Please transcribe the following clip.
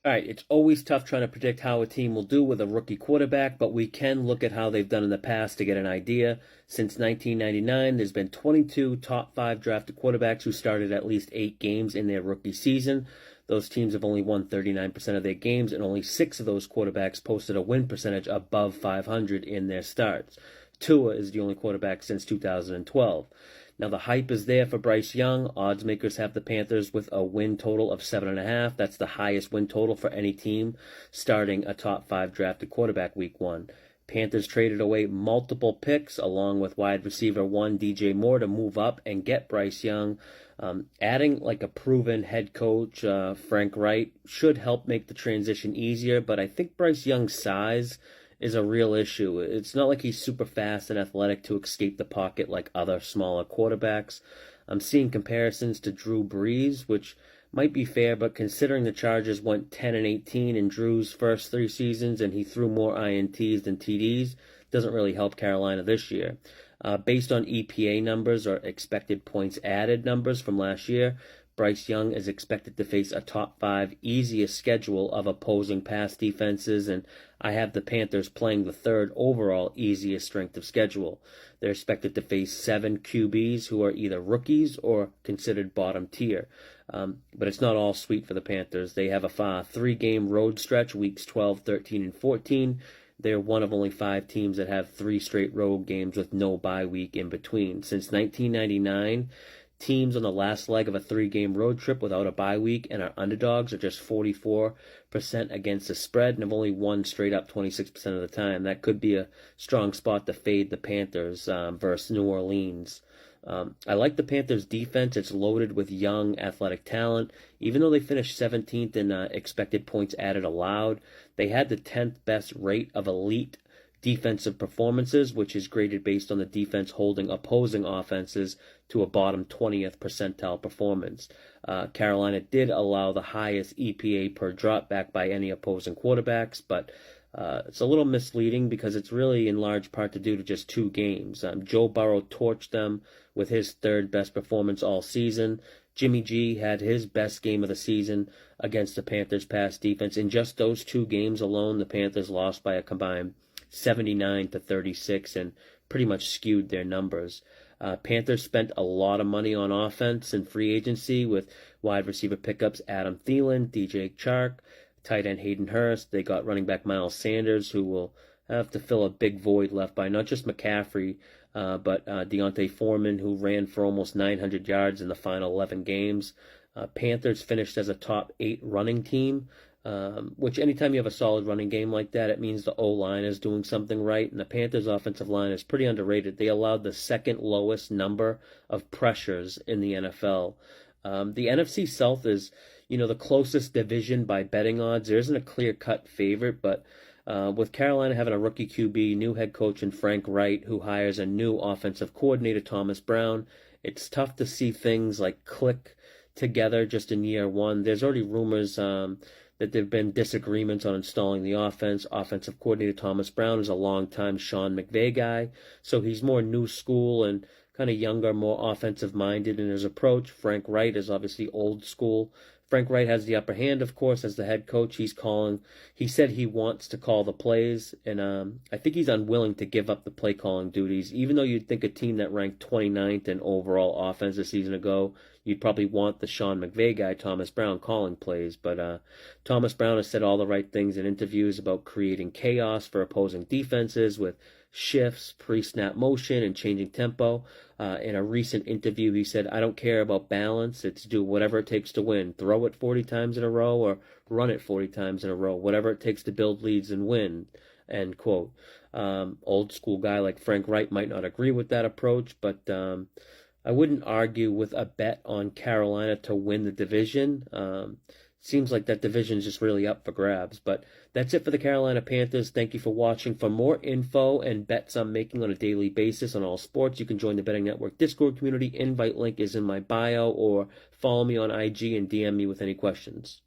All right, it's always tough trying to predict how a team will do with a rookie quarterback, but we can look at how they've done in the past to get an idea. Since 1999, there's been 22 top 5 drafted quarterbacks who started at least 8 games in their rookie season. Those teams have only won 39% of their games, and only 6 of those quarterbacks posted a win percentage above 500 in their starts. Tua is the only quarterback since 2012. Now, the hype is there for Bryce Young. Odds makers have the Panthers with a win total of 7.5. That's the highest win total for any team starting a top 5 drafted quarterback week 1. Panthers traded away multiple picks along with wide receiver 1 DJ Moore to move up and get Bryce Young. Adding like a proven head coach, Frank Wright, should help make the transition easier, but I think Bryce Young's size is a real issue. It's not like he's super fast and athletic to escape the pocket like other smaller quarterbacks. I'm seeing comparisons to Drew Brees, which might be fair, but considering the Chargers went 10-18 in Drew's first 3 seasons and he threw more INTs than TDs, doesn't really help Carolina this year. Based on EPA numbers or expected points added numbers from last year, Bryce Young is expected to face a top 5 easiest schedule of opposing pass defenses, and I have the Panthers playing the 3rd overall easiest strength of schedule. They're expected to face 7 QBs who are either rookies or considered bottom tier. But it's not all sweet for the Panthers. They have a 3-game road stretch, weeks 12, 13, and 14. They're one of only 5 teams that have 3 straight road games with no bye week in between. Since 1999, teams on the last leg of a 3-game road trip without a bye week and are underdogs are just 44% against the spread and have only won straight up 26% of the time. That could be a strong spot to fade the Panthers versus New Orleans. I like the Panthers' defense. It's loaded with young, athletic talent. Even though they finished 17th in expected points added allowed, they had the 10th best rate of elite defensive performances, which is graded based on the defense holding opposing offenses to a bottom 20th percentile performance. Carolina did allow the highest EPA per drop back by any opposing quarterbacks, but it's a little misleading because it's really in large part to due to just 2 games. Joe Burrow torched them with his 3rd best performance all season. Jimmy G had his best game of the season against the Panthers' pass defense. In just those 2 games alone, the Panthers lost by a combined 79-36 and pretty much skewed their numbers. Panthers spent a lot of money on offense and free agency with wide receiver pickups Adam Thielen, DJ Chark, tight end Hayden Hurst. They got running back Miles Sanders, who will have to fill a big void left by not just McCaffrey, but Deontay Foreman, who ran for almost 900 yards in the final 11 games. Panthers finished as a top 8 running team, which anytime you have a solid running game like that, it means the O-line is doing something right, and the Panthers' offensive line is pretty underrated. They allowed the 2nd lowest number of pressures in the NFL. The NFC South is, the closest division by betting odds. There isn't a clear-cut favorite, but with Carolina having a rookie QB, new head coach in Frank Wright, who hires a new offensive coordinator, Thomas Brown, it's tough to see things like click together just in year 1. There's already rumors that there have been disagreements on installing the offense. Offensive coordinator Thomas Brown is a longtime Sean McVay guy, so he's more new school and kind of younger, more offensive-minded in his approach. Frank Wright is obviously old school. Frank Wright has the upper hand, of course, as the head coach. He said he wants to call the plays, and I think he's unwilling to give up the play-calling duties. Even though you'd think a team that ranked 29th in overall offense a season ago, you'd probably want the Sean McVay guy, Thomas Brown, calling plays. But Thomas Brown has said all the right things in interviews about creating chaos for opposing defenses with shifts, pre-snap motion, and changing tempo. In a recent interview, he said, "I don't care about balance. It's do whatever it takes to win. Throw it 40 times in a row or run it 40 times in a row. Whatever it takes to build leads and win." End quote. Old school guy like Frank Wright might not agree with that approach, but I wouldn't argue with a bet on Carolina to win the division. Seems like that division is just really up for grabs. But that's it for the Carolina Panthers. Thank you for watching. For more info and bets I'm making on a daily basis on all sports, you can join the Betting Network Discord community. Invite link is in my bio, or follow me on IG and DM me with any questions.